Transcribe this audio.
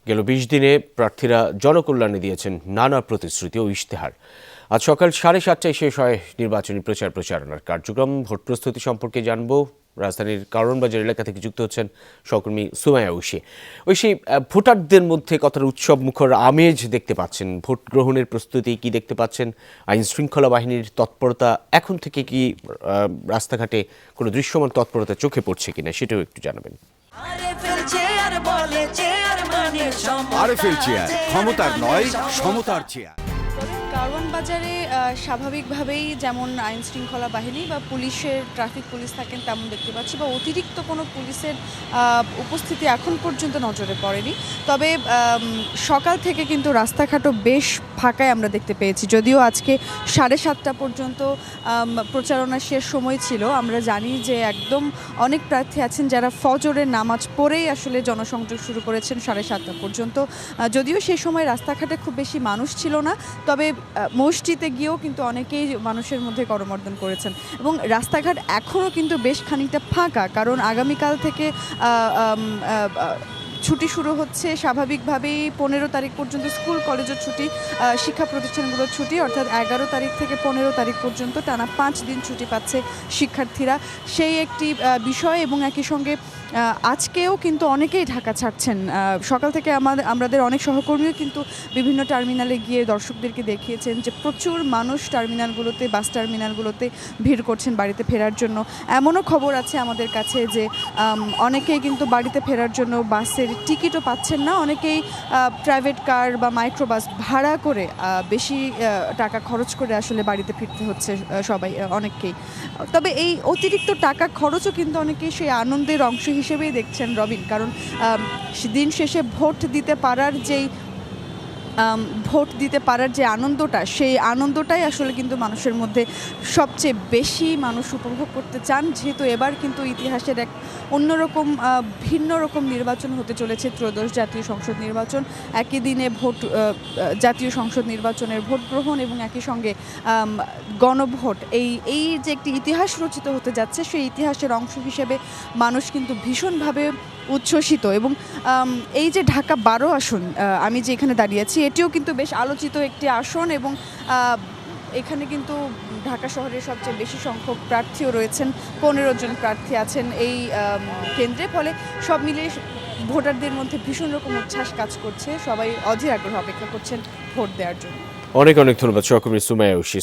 গেল ২০ দিনে প্রার্থীরা জনকল্যাণে দিয়েছেন নানা প্রতিশ্রুতি ও ইশতেহার। আজ সকাল 7:30টায় শেষ হয় নির্বাচনী প্রচারণার কার্যক্রম। ভোট প্রস্তুতি সম্পর্কে জানবো। রাজধানীর কারওয়ানবাজার এলাকা থেকে যুক্ত হচ্ছেন সহকর্মী সুমাইয়া ঐশী। ঐশী, ভোটারদের মধ্যে কতটা উৎসব মুখর আমেজ দেখতে পাচ্ছেন? ভোট গ্রহণের প্রস্তুতি কি দেখতে পাচ্ছেন? আইন শৃঙ্খলা বাহিনীর তৎপরতা এখন থেকে কি রাস্তাঘাটে কোনো দৃশ্যমান তৎপরতা চোখে পড়ছে কিনা সেটাও একটু জানাবেন। আরএফএল চেয়ার, ক্ষমতার নয় সমতার চেয়ার। কারওয়ানবাজারে স্বাভাবিকভাবেই যেমন আইন শৃঙ্খলা বাহিনী বা পুলিশের ট্রাফিক পুলিশ থাকেন তেমন দেখতে পাচ্ছি, বা অতিরিক্ত কোনো পুলিশের উপস্থিতি এখন পর্যন্ত নজরে পড়েনি। তবে সকাল থেকে কিন্তু রাস্তাঘাটও বেশ ফাঁকায় আমরা দেখতে পেয়েছি। যদিও আজকে 7:30টা পর্যন্ত প্রচারণার শেষ সময় ছিল, আমরা জানি যে একদম অনেক প্রার্থী আছেন যারা ফজরের নামাজ পড়েই আসলে জনসংযোগ শুরু করেছেন 7:30টা পর্যন্ত। যদিও সেই সময় রাস্তাঘাটে খুব বেশি মানুষ ছিল না, তবে মসজিদে গিয়েও কিন্তু অনেকেই মানুষের মধ্যে করমর্দন করেছেন এবং রাস্তাঘাট এখনও কিন্তু বেশ খানিকটা ফাঁকা, কারণ আগামীকাল থেকে ছুটি শুরু হচ্ছে। স্বাভাবিকভাবেই 15 তারিখ পর্যন্ত স্কুল কলেজের ছুটি, শিক্ষা প্রতিষ্ঠানগুলোর ছুটি, অর্থাৎ 11 তারিখ থেকে 15 তারিখ পর্যন্ত টানা 5 দিন ছুটি পাচ্ছে শিক্ষার্থীরা। সেই একটি বিষয় এবং একই সঙ্গে আজকেও কিন্তু অনেকেই ঢাকা ছাড়ছেন। সকাল থেকে আমাদের অনেক সহকর্মীও কিন্তু বিভিন্ন টার্মিনালে গিয়ে দর্শকদেরকে দেখিয়েছেন যে প্রচুর মানুষ টার্মিনালগুলোতে, বাস টার্মিনালগুলোতে ভিড় করছেন বাড়িতে ফেরার জন্য। এমনও খবর আছে আমাদের কাছে যে অনেকেই কিন্তু বাড়িতে ফেরার জন্য বাসের টিকিটও পাচ্ছেন না। অনেকেই প্রাইভেট কার বা মাইক্রোবাস ভাড়া করে বেশি টাকা খরচ করে আসলে বাড়িতে ফিরতে হচ্ছে সবাই, অনেককেই। তবে এই অতিরিক্ত টাকা খরচও কিন্তু অনেকেই সেই আনন্দের অংশ হিসেবেই দেখছেন রবিন, কারণ দিন শেষে ভোট দিতে পারার যে আনন্দটা, সেই আনন্দটাই আসলে কিন্তু মানুষের মধ্যে সবচেয়ে বেশি মানুষ উপভোগ করতে চান। যেহেতু এবার কিন্তু ইতিহাসের এক অন্যরকম ভিন্ন রকম নির্বাচন হতে চলেছে, ত্রয়োদশ জাতীয় সংসদ নির্বাচন। একই দিনে জাতীয় সংসদ নির্বাচনের ভোট গ্রহণ এবং একই সঙ্গে গণভোট, এই যে একটি ইতিহাস রচিত হতে যাচ্ছে, সেই ইতিহাসের অংশ হিসেবে মানুষ কিন্তু ভীষণভাবে উচ্ছ্বসিত। এবং এই যে ঢাকা 12 আসন, আমি যে এখানে দাঁড়িয়েছি, এটিও কিন্তু বেশ আলোচিত একটি আসন এবং এখানে কিন্তু ঢাকা শহরের সবচেয়ে বেশি সংখ্যক প্রার্থীও রয়েছেন। 15 জন প্রার্থী আছেন এই কেন্দ্রে। ফলে সব মিলিয়ে ভোটারদের মধ্যে ভীষণ রকম উচ্ছ্বাস কাজ করছে। সবাই অধীর আগ্রহ অপেক্ষা করছেন ভোট দেওয়ার জন্য। অনেক ধন্যবাদ সহকর্মী সুমাইয়া ঐশী।